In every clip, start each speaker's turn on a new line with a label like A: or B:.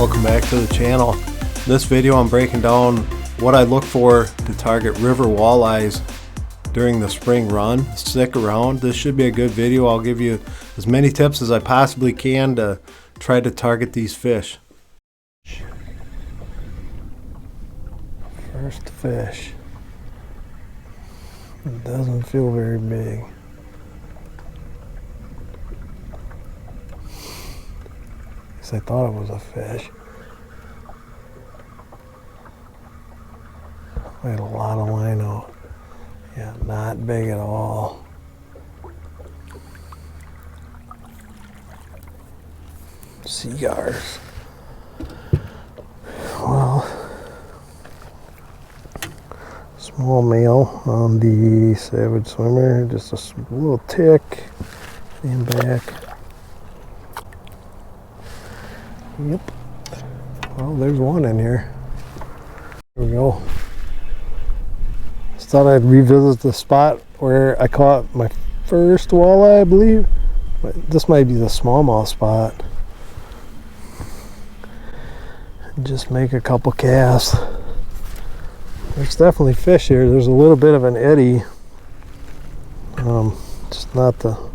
A: Welcome back to the channel. In this video I'm breaking down what I look for to target river walleyes during the spring run. Stick around, this should be a good video. I'll give you as many tips as I possibly can to try to target these fish.
B: First fish. It doesn't feel very big. I thought it was a fish. We had a lot of line out. Yeah, not big at all. Cigars. Well, small male on the Savage Swimmer, just a little tick and back. Yep. Well, there's one in here. There we go. Just thought I'd revisit the spot where I caught my first walleye, I believe. But this might be the smallmouth spot. And just make a couple casts. There's definitely fish here. There's a little bit of an eddy. Just not the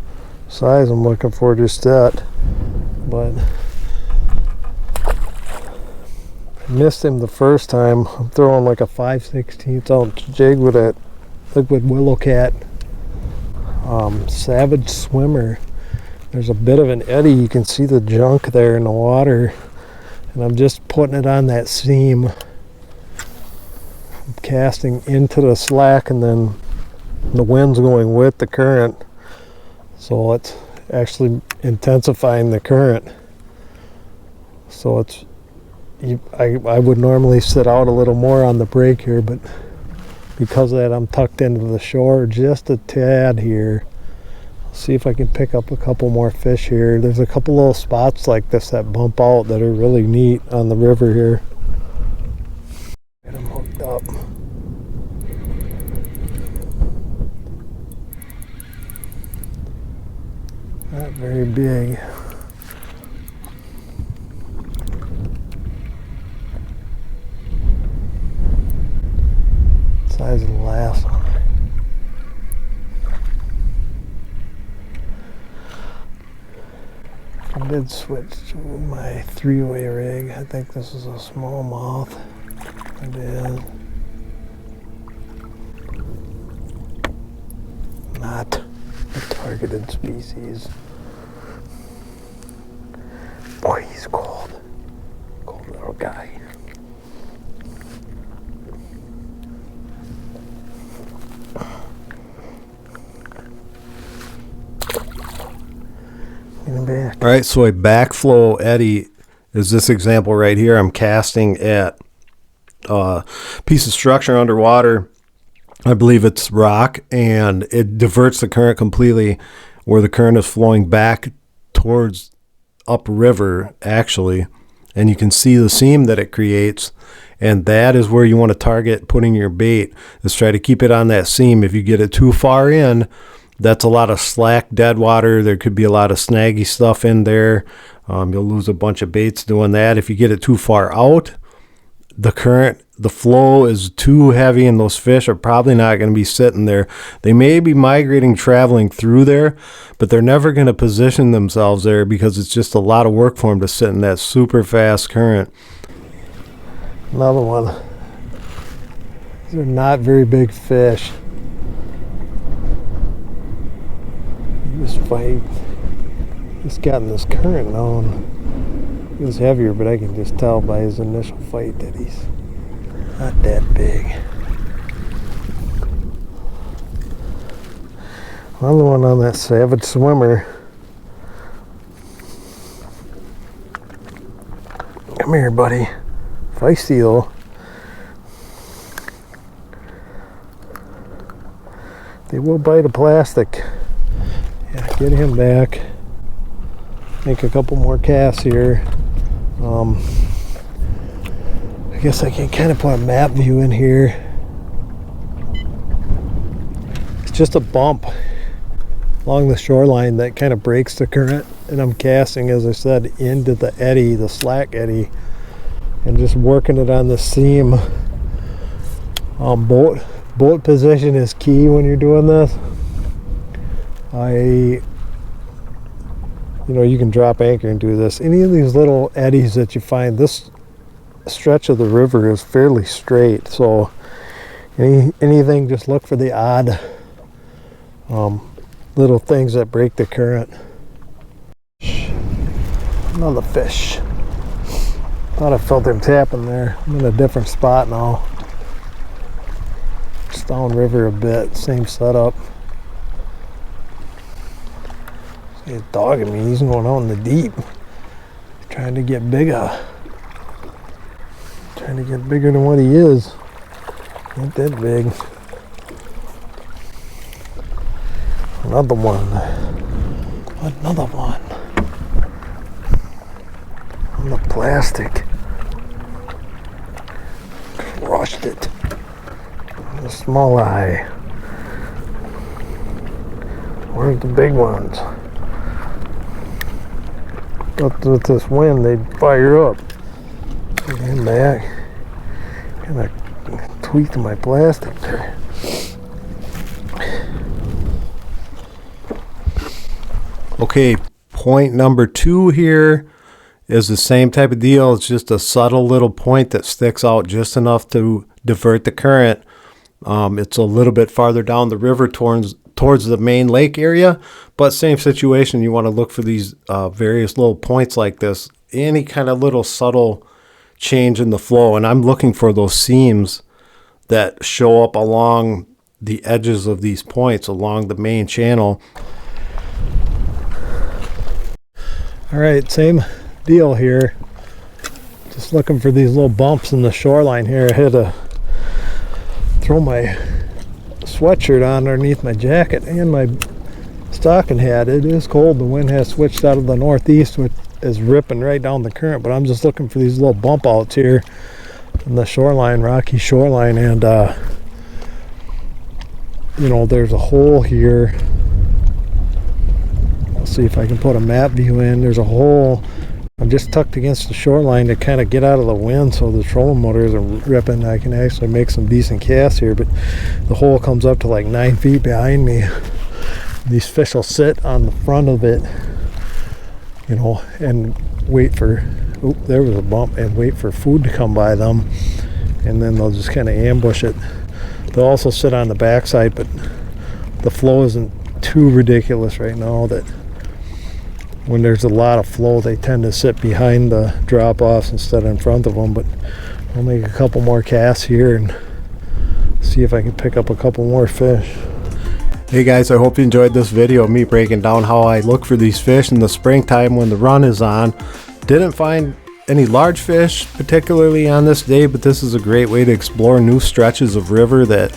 B: size I'm looking for just yet. But missed him the first time. I'm throwing like a 5/16 ounce jig with a liquid willow cat Savage Swimmer. There's a bit of an eddy. You can see the junk there in the water, and I'm just putting it on that seam. I'm casting into the slack, and then the wind's going with the current, so it's actually intensifying the current. So it's I would normally sit out a little more on the break here, but because of that I'm tucked into the shore just a tad here. See if I can pick up a couple more fish here. There's a couple little spots like this that bump out that are really neat on the river here. Get them hooked up. Not very big. Size of the last one. I did switch to my 3-way rig. I think this is a smallmouth. It is not a targeted species. Boy, he's cold. Cold little guy.
A: Alright, so a backflow eddy is this example right here. I'm casting at a piece of structure underwater. I believe it's rock, and it diverts the current completely where the current is flowing back towards upriver actually, and you can see the seam that it creates, and that is where you want to target putting your bait, is try to keep it on that seam. If you get it too far in, that's a lot of slack dead water. There could be a lot of snaggy stuff in there. You'll lose a bunch of baits doing that. If you get it too far out, the current, the flow is too heavy, and those fish are probably not going to be sitting there. They may be migrating, traveling through there, but they're never going to position themselves there because it's just a lot of work for them to sit in that super fast current.
B: Another one. These are not very big fish. This fight, he's gotten this current on. He was heavier, but I can just tell by his initial fight that he's not that big. Another one on that Savage Swimmer. Come here, buddy. Feisty though. They will bite a plastic. Yeah, get him back. Make a couple more casts here. I guess I can kind of put a map view in here. It's just a bump along the shoreline that kind of breaks the current, and I'm casting, as I said, into the eddy, the slack eddy. and just working it on the seam. Boat position is key when you're doing this. You can drop anchor and do this. Any of these little eddies that you find, this stretch of the river is fairly straight, so anything, just look for the odd little things that break the current. Another fish. Thought I felt him tapping there. I'm in a different spot now. Just downriver a bit, same setup. He's dogging me. He's going out in the deep, trying to get bigger. Trying to get bigger than what he is. Not that big. Another one. Another one. On the plastic. Crushed it. A small eye. Where's the big ones? But with this wind, they'd fire up. Get him back. Kind of tweaked my plastic there.
A: Okay, point number 2 here is the same type of deal. It's just a subtle little point that sticks out just enough to divert the current. It's a little bit farther down the river towards the main lake area, but same situation. You want to look for these various little points like this, any kind of little subtle change in the flow, and I'm looking for those seams that show up along the edges of these points along the main channel.
B: All right, same deal here. Just looking for these little bumps in the shoreline here. I had to throw my sweatshirt on underneath my jacket and my stocking hat. It is cold. The wind has switched out of the northeast, which is ripping right down the current, but I'm just looking for these little bump outs here in the shoreline, rocky shoreline, and there's a hole here. See if I can put a map view in. There's a hole. I'm just tucked against the shoreline to kind of get out of the wind, so the trolling motors are ripping. I can actually make some decent casts here, but the hole comes up to like 9 feet behind me. These fish will sit on the front of it, and wait for, there was a bump, and wait for food to come by them, and then they'll just kind of ambush it. They'll also sit on the backside, but the flow isn't too ridiculous right now that when there's a lot of flow, they tend to sit behind the drop-offs instead of in front of them. But I'll make a couple more casts here and see if I can pick up a couple more fish.
A: Hey guys, I hope you enjoyed this video of me breaking down how I look for these fish in the springtime when the run is on. Didn't find any large fish particularly on this day, but this is a great way to explore new stretches of river that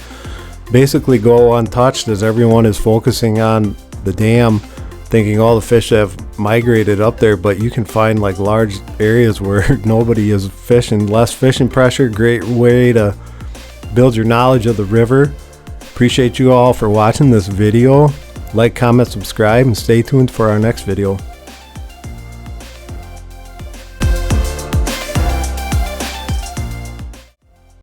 A: basically go untouched as everyone is focusing on the dam, thinking all the fish have migrated up there, but you can find like large areas where nobody is fishing. Less fishing pressure, great way to build your knowledge of the river. Appreciate you all for watching this video. Like, comment, subscribe, and stay tuned for our next video.